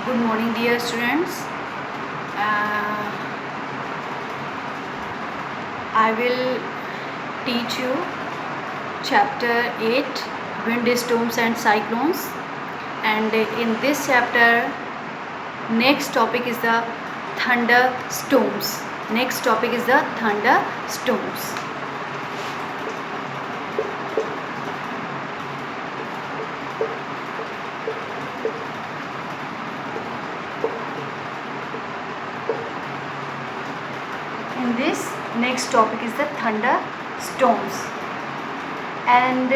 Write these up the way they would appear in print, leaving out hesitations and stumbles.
Good morning, dear students. Uh, I will teach you chapter 8, windstorms and cyclones. And in this chapter, next topic is the thunderstorms. Next topic is the thunderstorms. In this next topic is the thunderstorms. And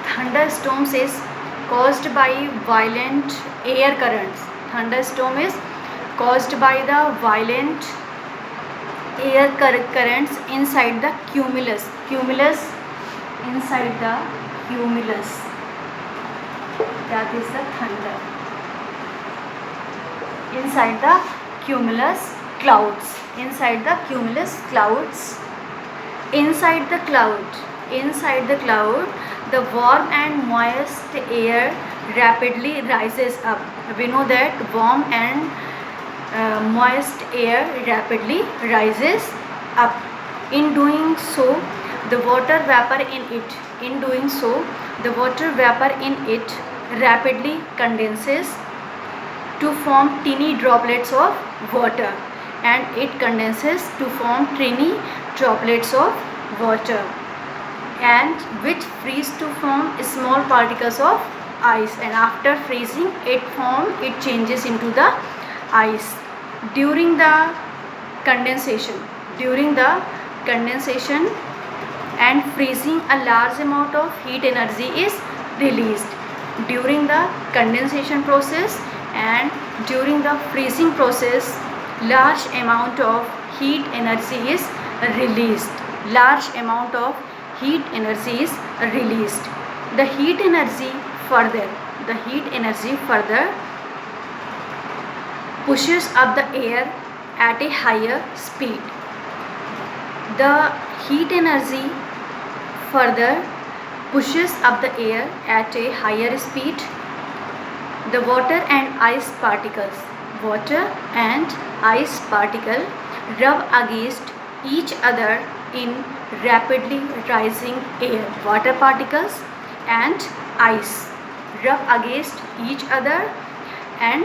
thunderstorms is caused by violent air currents. Thunderstorm is caused by the violent air currents inside the cumulus. Inside the cumulus. That is the thunder. Inside the cumulus clouds. Inside the cloud, the warm and moist air rapidly rises up. We know that warm and moist air rapidly rises up. In doing so, the water vapor in it rapidly condenses to form teeny droplets of water, and it condenses to form teeny droplets of water, and which freeze to form small particles of ice, and after freezing it changes into the ice. During the condensation and freezing, a large amount of heat energy is released. During the condensation process and during the freezing process, large amount of heat energy is released. The heat energy further pushes up the air at a higher speed. The heat energy further pushes up the air at a higher speed. The water and ice particles rub against each other in rapidly rising air. Water particles and ice rub against each other and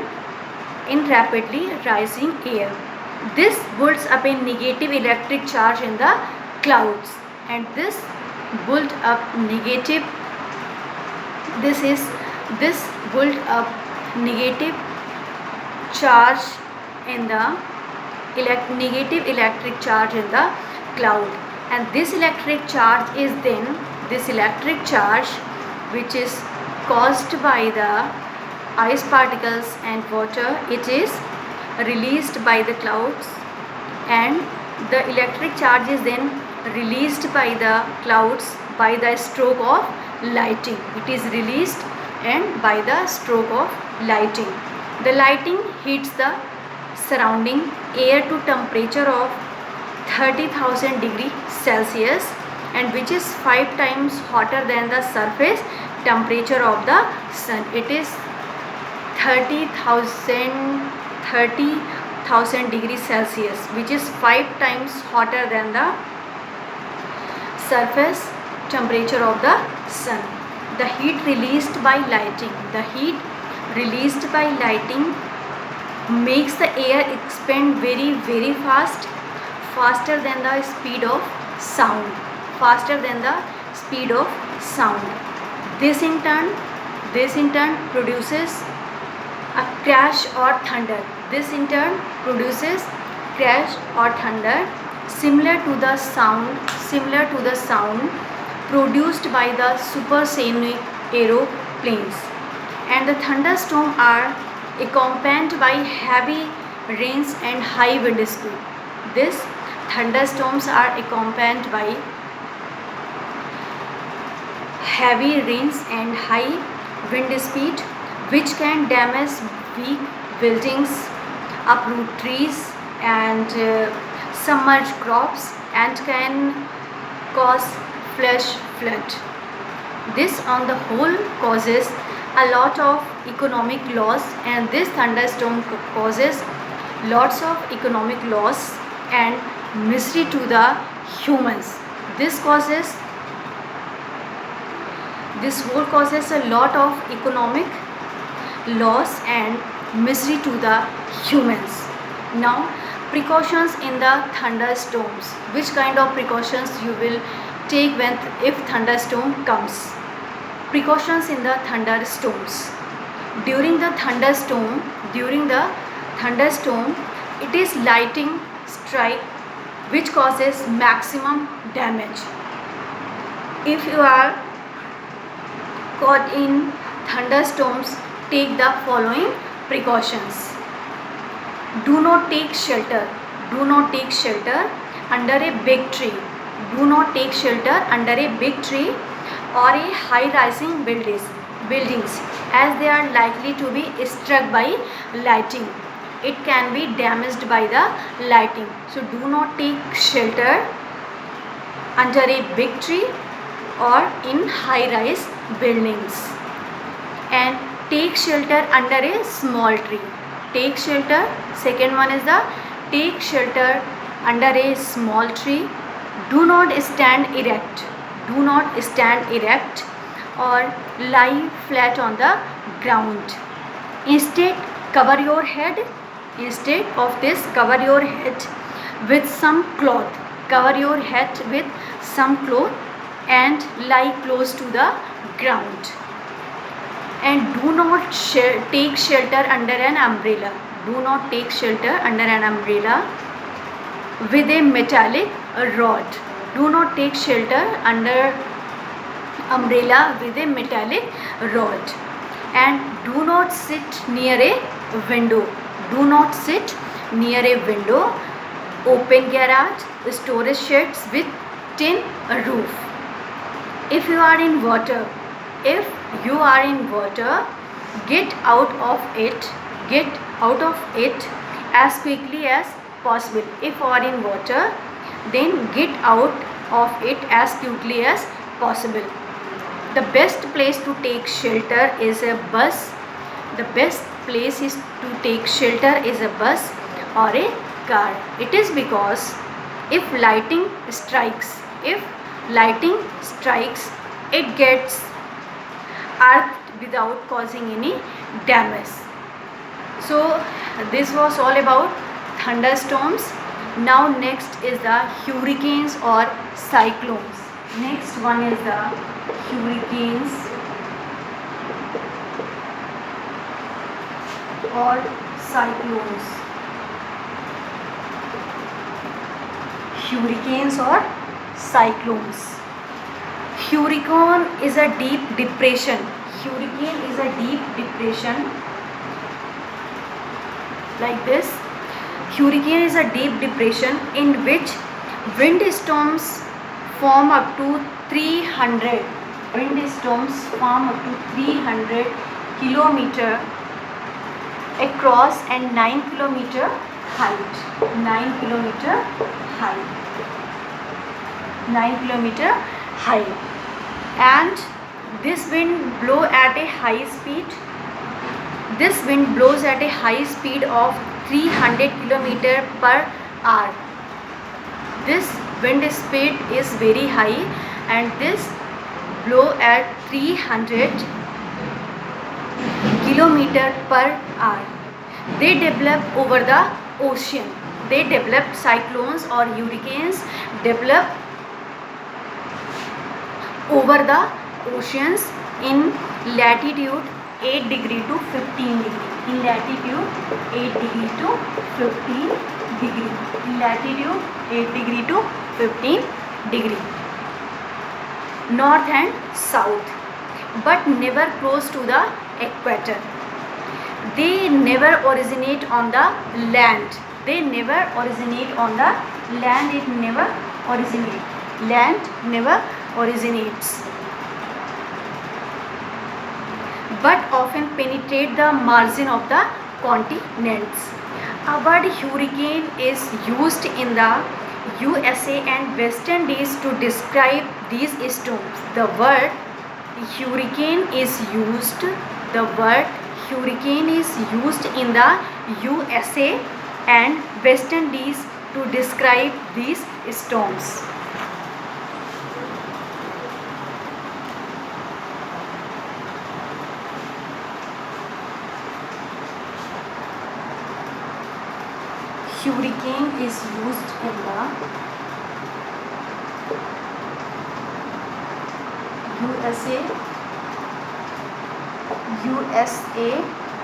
in rapidly rising air. This builds up a negative electric charge in the clouds, and this build up negative charge in the negative electric charge in the cloud, and this electric charge which is caused by the ice particles and water, it is released by the clouds, and the electric charge is then released by the clouds by the stroke of lighting. It is released and by the stroke of lighting. The lighting hits the surrounding air to temperature of 30,000 degrees Celsius, and which is 5 times hotter than the surface temperature of the sun. It is 30,000 degrees Celsius, which is 5 times hotter than the surface temperature of the sun. The heat released by lighting makes the air expand very, very fast, faster than the speed of sound. This in turn produces a crash or thunder. Similar to the sound produced by the supersonic aeroplanes. And the thunderstorms are accompanied by heavy rains and high wind speed. These thunderstorms are accompanied by heavy rains and high wind speed, which can damage weak buildings, uproot trees, and submerge crops, and can cause flash flood. This on the whole causes a lot of economic loss, and this thunderstorm causes lots of economic loss and misery to the humans. This whole causes a lot of economic loss and misery to the humans. Now, precautions in the thunderstorms. Which kind of precautions you will take if thunderstorm comes? Precautions in the thunderstorms. During the thunderstorm, it is lightning strike which causes maximum damage. If you are caught in thunderstorms, take the following precautions. Do not take shelter. Do not take shelter under a big tree. Do not take shelter under a big tree or a high-rising buildings, as they are likely to be struck by lightning. It can be damaged by the lightning. So do not take shelter under a big tree or in high-rise buildings, and take shelter under a small tree. Take shelter. Second one is the take shelter under a small tree. Do not stand erect. Do not stand erect or lie flat on the ground. Instead, cover your head. Instead of this, cover your head with some cloth. Cover your head with some cloth and lie close to the ground. And do not take shelter under an umbrella. Do not take shelter under an umbrella with a metallic rod. Do not take shelter under umbrella with a metallic rod. And do not sit near a window. Do not sit near a window, open garage, storage sheds with tin roof. If you are in water, get out of it as quickly as possible. If you are in water, then get out of it as quickly as possible. The best place to take shelter is a bus. The best place is to take shelter is a bus or a car. It is because if lightning strikes, it gets earth without causing any damage. So this was all about thunderstorms. Now next is the hurricanes or cyclones. Next one is the hurricanes or cyclones. Hurricanes or cyclones. Hurricane is a deep depression. Hurricane is a deep depression like this. Hurricane is a deep depression in which wind storms form up to 300 kilometer across and 9 kilometer height. 9 kilometer high. And this wind blows at a high speed. This wind blows at a high speed of 300 km per hour. This wind speed is very high, and this blow at 300 km per hour. They develop over the ocean. They develop cyclones or hurricanes develop over the oceans in latitude 8 degree to 15 degree. In latitude 8 degree to 15 degree. In latitude 8 degree to 15 degree. North and south, but never close to the equator. They never originate on the land. They never originate on the land. It never originates. Land never originates, but often penetrate the margin of the continents. A word hurricane is used in the USA and West Indies to describe these storms. The word hurricane is used The word hurricane is used in the USA and West Indies to describe these storms. Hurricane is used in the USA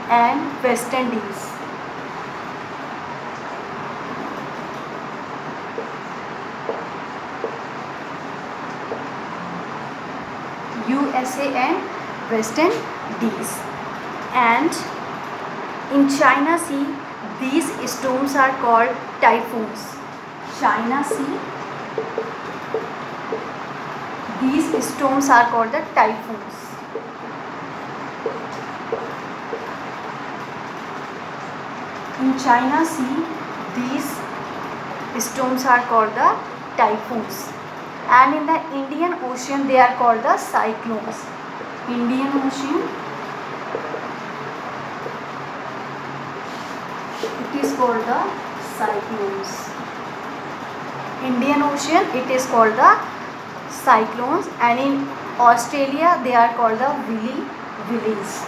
and West Indies. USA and West Indies. And in China Sea, these storms are called typhoons. China Sea, these storms are called the typhoons. In China Sea, these storms are called the typhoons. And in the Indian Ocean, they are called the cyclones. Indian Ocean, it is called the cyclones. Indian Ocean, it is called the cyclones, and in Australia they are called the willies.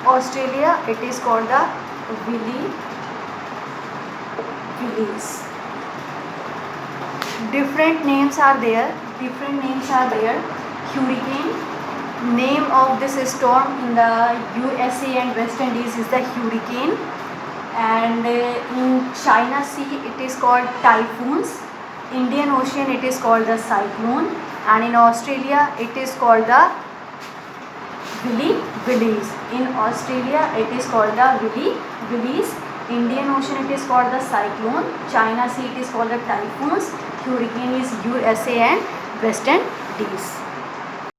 Australia, it is called the willies. Different names are there. Hurricane, name of this storm in the USA and West Indies is the hurricane, and in China Sea it is called typhoons. Indian Ocean, it is called the cyclone, and in Australia it is called the willies. In Australia it is called the willies. Indian Ocean, it is called the cyclone. China Sea, it is called the typhoons. Hurricane is USA and West Indies.